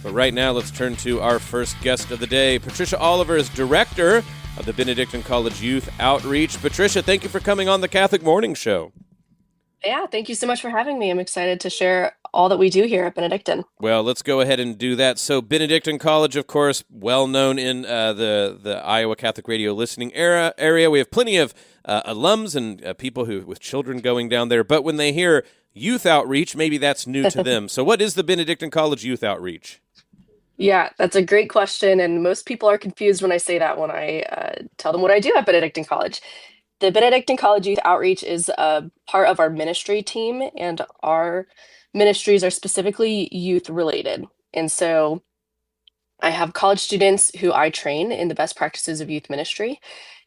But right now, let's turn to our first guest of the day. Patricia Oliver is director of the Benedictine College Youth Outreach. Patricia, thank you for coming on the Catholic Morning Show. Yeah, thank you so much for having me. I'm excited to share all that we do here at Benedictine. Well, let's go ahead and do that. So Benedictine College, of course, well known in the Iowa Catholic Radio listening area. We have plenty of alums and people with children going down there. But when they hear youth outreach, maybe that's new to them. So what is the Benedictine College Youth Outreach? Yeah, that's a great question. And most people are confused when I say that when I tell them what I do at Benedictine College. The Benedictine College Youth Outreach is a part of our ministry team, and our ministries are specifically youth related. And so I have college students who I train in the best practices of youth ministry,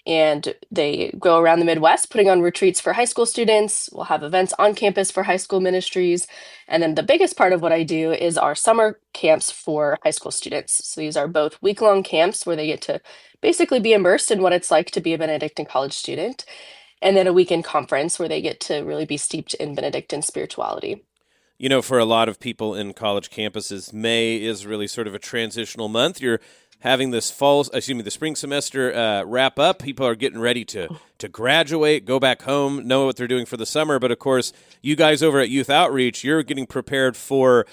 and they go around the Midwest putting on retreats for high school students. We'll have events on campus for high school ministries. And then the biggest part of what I do is our summer camps for high school students. So these are both week-long camps where they get to basically be immersed in what it's like to be a Benedictine college student, and then a weekend conference where they get to really be steeped in Benedictine spirituality. You know, for a lot of people in college campuses, May is really sort of a transitional month. You're having the spring semester wrap up. People are getting ready to graduate, go back home, know what they're doing for the summer. But of course, you guys over at Youth Outreach, you're getting prepared for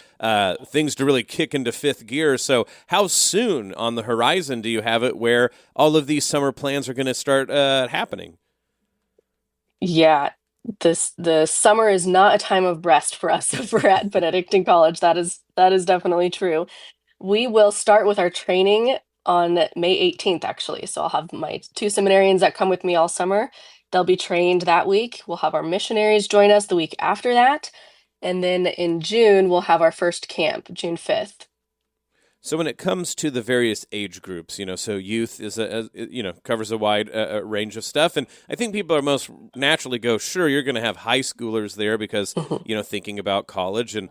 things to really kick into fifth gear. So how soon on the horizon do you have it where all of these summer plans are going to start happening? Yeah, the summer is not a time of rest for us over at Benedictine College. That is definitely true. We will start with our training on May 18th, actually. So I'll have my two seminarians that come with me all summer. They'll be trained that week. We'll have our missionaries join us the week after that. And then in June, we'll have our first camp, June 5th. So when it comes to the various age groups, so youth is covers a wide range of stuff, and I think people are most naturally go, sure, you're going to have high schoolers there because thinking about college and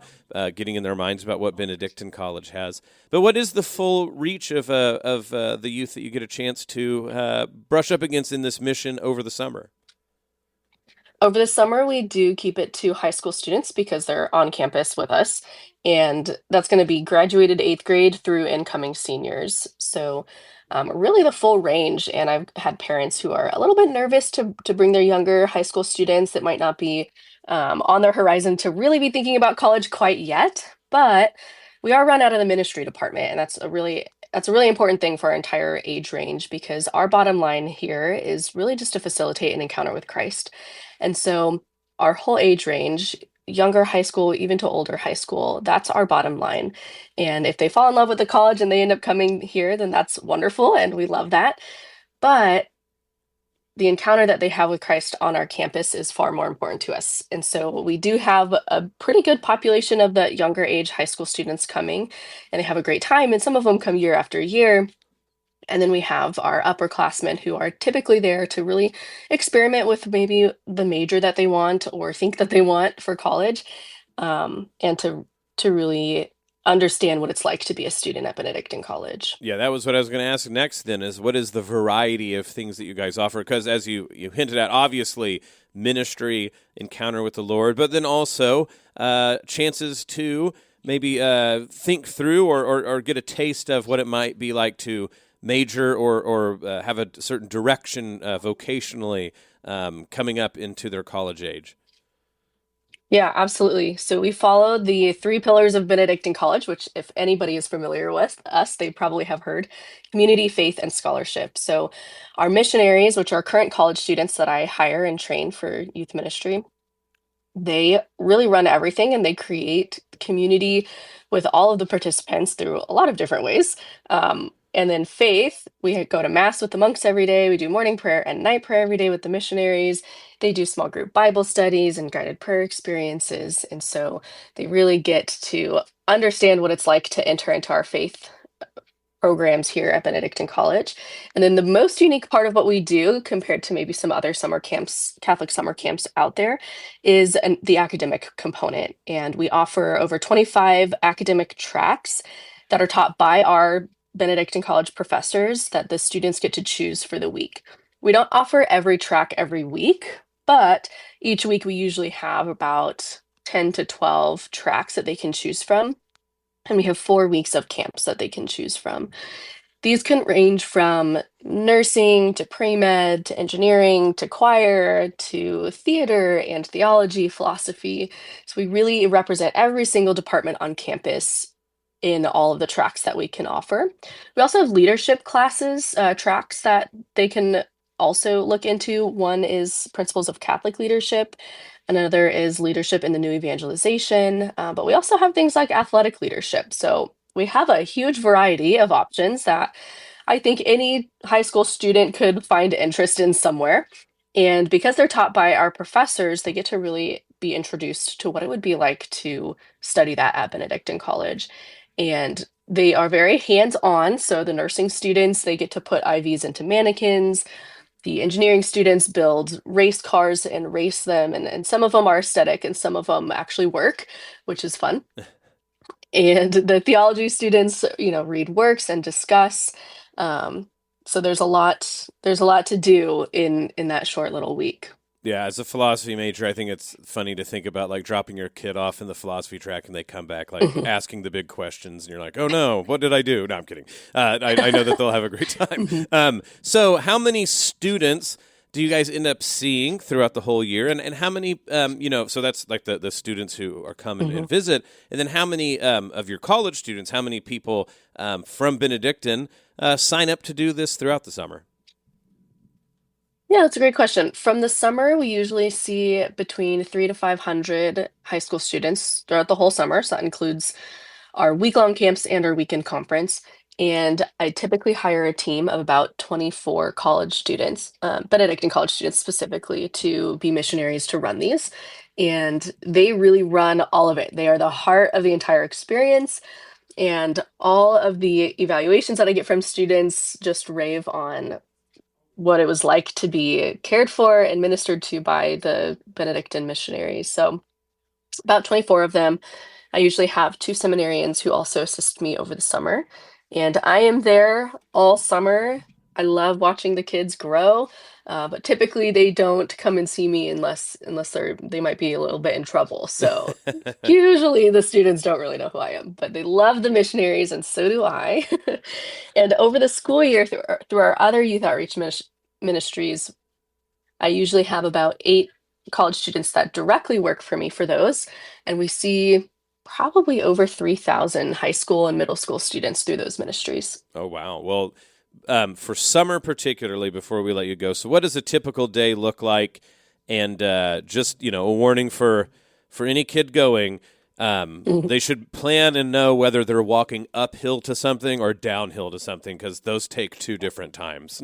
getting in their minds about what Benedictine College has. But what is the full reach of the youth that you get a chance to brush up against in this mission over the summer? Over the summer, we do keep it to high school students because they're on campus with us. And that's going to be graduated eighth grade through incoming seniors. So really the full range. And I've had parents who are a little bit nervous to bring their younger high school students that might not be on their horizon to really be thinking about college quite yet. But we are run out of the ministry department. And that's a really important thing for our entire age range, because our bottom line here is really just to facilitate an encounter with Christ. And so our whole age range, younger high school, even to older high school, that's our bottom line. And if they fall in love with the college and they end up coming here, then that's wonderful, and we love that. But the encounter that they have with Christ on our campus is far more important to us. And so we do have a pretty good population of the younger age high school students coming, and they have a great time. And some of them come year after year. And then we have our upperclassmen who are typically there to really experiment with maybe the major that they want or think that they want for college, and to really understand what it's like to be a student at Benedictine College. Yeah, that was what I was going to ask next then, is what is the variety of things that you guys offer? Because as you hinted at, obviously, ministry, encounter with the Lord, but then also chances to maybe think through or get a taste of what it might be like to major or have a certain direction vocationally coming up into their college age. Yeah, absolutely. So we follow the three pillars of Benedictine College, which if anybody is familiar with us, they probably have heard: community, faith, and scholarship. So our missionaries, which are current college students that I hire and train for youth ministry, they really run everything, and they create community with all of the participants through a lot of different ways. And then faith, we go to mass with the monks every day. We do morning prayer and night prayer every day with the missionaries. They do small group Bible studies and guided prayer experiences. And so they really get to understand what it's like to enter into our faith programs here at Benedictine College. And then the most unique part of what we do compared to maybe some other summer camps, Catholic summer camps out there, is the academic component. And we offer over 25 academic tracks that are taught by our Benedictine College professors that the students get to choose for the week. We don't offer every track every week, but each week we usually have about 10 to 12 tracks that they can choose from. And we have 4 weeks of camps that they can choose from. These can range from nursing to pre-med to engineering to choir to theater and theology, philosophy. So we really represent every single department on campus in all of the tracks that we can offer. We also have leadership classes, tracks that they can also look into. One is Principles of Catholic Leadership. Another is Leadership in the New Evangelization. But we also have things like athletic leadership. So we have a huge variety of options that I think any high school student could find interest in somewhere. And because they're taught by our professors, they get to really be introduced to what it would be like to study that at Benedictine College. And they are very hands-on. So the nursing students, they get to put IVs into mannequins. The engineering students build race cars and race them. And some of them are aesthetic and some of them actually work, which is fun. And the theology students, read works and discuss. So there's a lot to do in that short little week. Yeah, as a philosophy major, I think it's funny to think about like dropping your kid off in the philosophy track and they come back like asking the big questions, and you're like, "Oh no, what did I do?" No, I'm kidding. I know that they'll have a great time. So, how many students do you guys end up seeing throughout the whole year, and how many? So that's like the students who are coming and visit, and then how many of your college students? How many people from Benedictine sign up to do this throughout the summer? Yeah, that's a great question. From the summer, we usually see between 300 to 500 high school students throughout the whole summer. So that includes our week-long camps and our weekend conference. And I typically hire a team of about 24 college students, Benedictine college students specifically, to be missionaries to run these. And they really run all of it. They are the heart of the entire experience. And all of the evaluations that I get from students just rave on what it was like to be cared for and ministered to by the Benedictine missionaries. So about 24 of them. I usually have two seminarians who also assist me over the summer, and I am there all summer. I love watching the kids grow, but typically they don't come and see me unless they might be a little bit in trouble. So usually the students don't really know who I am, but they love the missionaries, and so do I. And over the school year, through our other youth outreach ministries, I usually have about 8 college students that directly work for me for those, and we see probably over 3,000 high school and middle school students through those ministries. Oh, wow. Well, for summer particularly, before we let you go, so what does a typical day look like? And just, a warning for any kid going, Mhm. they should plan and know whether they're walking uphill to something or downhill to something, because those take two different times.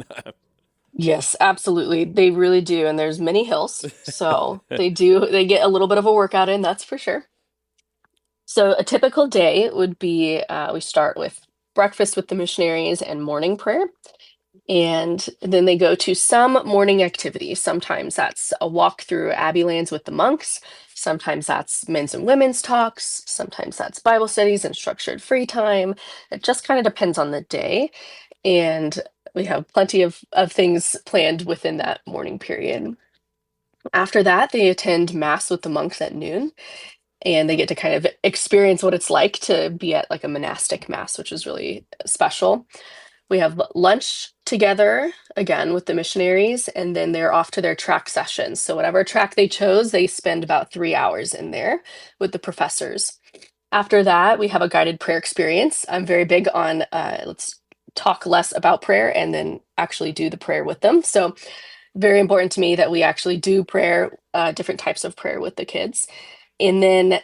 Yes, absolutely. They really do, and there's many hills, so they get a little bit of a workout in, that's for sure. So a typical day would be, we start with breakfast with the missionaries and morning prayer. And then they go to some morning activities. Sometimes that's a walk through Abbey lands with the monks. Sometimes that's men's and women's talks. Sometimes that's Bible studies and structured free time. It just kind of depends on the day. And we have plenty of things planned within that morning period. After that, they attend Mass with the monks at noon, and they get to kind of experience what it's like to be at like a monastic Mass, which is really special. We have lunch together again with the missionaries, and then they're off to their track sessions. So, whatever track they chose, they spend about 3 hours in there with the professors. After that, we have a guided prayer experience. I'm very big on let's talk less about prayer and then actually do the prayer with them. So, very important to me that we actually do prayer, different types of prayer with the kids. And then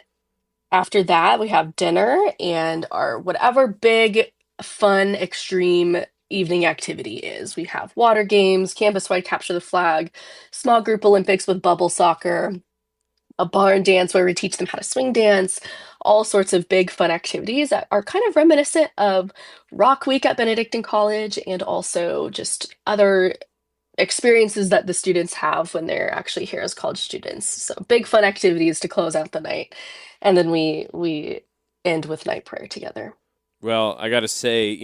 after that, we have dinner and our whatever big, fun, extreme evening activity is. We have water games, campus-wide capture the flag, small group Olympics with bubble soccer, a barn dance where we teach them how to swing dance, all sorts of big fun activities that are kind of reminiscent of Rock Week at Benedictine College and also just other experiences that the students have when they're actually here as college students. So big fun activities to close out the night. And then we end with night prayer together. Well, I got to say,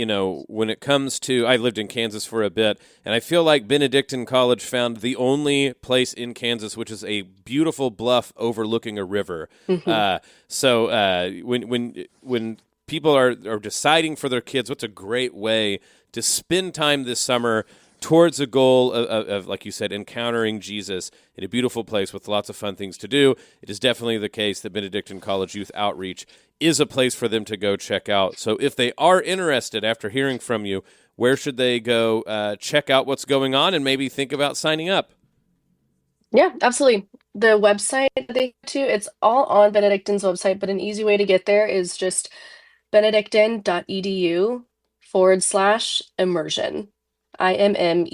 when it comes to, I lived in Kansas for a bit, and I feel like Benedictine College found the only place in Kansas which is a beautiful bluff overlooking a river. Mhm. So when people are deciding for their kids, what's a great way to spend time this summer towards a goal of, like you said, encountering Jesus in a beautiful place with lots of fun things to do. It is definitely the case that Benedictine College Youth Outreach is a place for them to go check out. So if they are interested after hearing from you, where should they go check out what's going on and maybe think about signing up? Yeah, absolutely. The website they go to, it's all on Benedictine's website, but an easy way to get there is just benedictine.edu/immersion. IMMERSION. And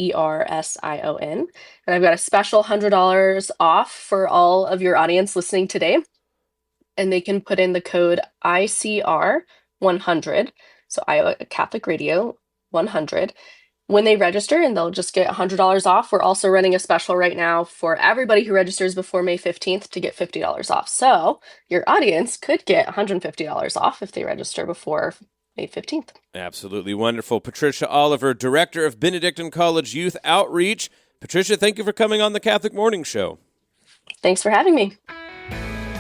I've got a special $100 off for all of your audience listening today. And they can put in the code ICR 100, so Iowa Catholic Radio 100, when they register, and they'll just get $100 off. We're also running a special right now for everybody who registers before May 15th to get $50 off. So your audience could get $150 off if they register before May 15th. Absolutely wonderful. Patricia Oliver, Director of Benedictine College Youth Outreach. Patricia, thank you for coming on the Catholic Morning Show. Thanks for having me.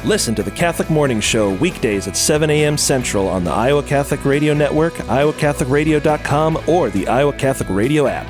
Listen to the Catholic Morning Show weekdays at 7 a.m. Central on the Iowa Catholic Radio Network, iowacatholicradio.com, or the Iowa Catholic Radio app.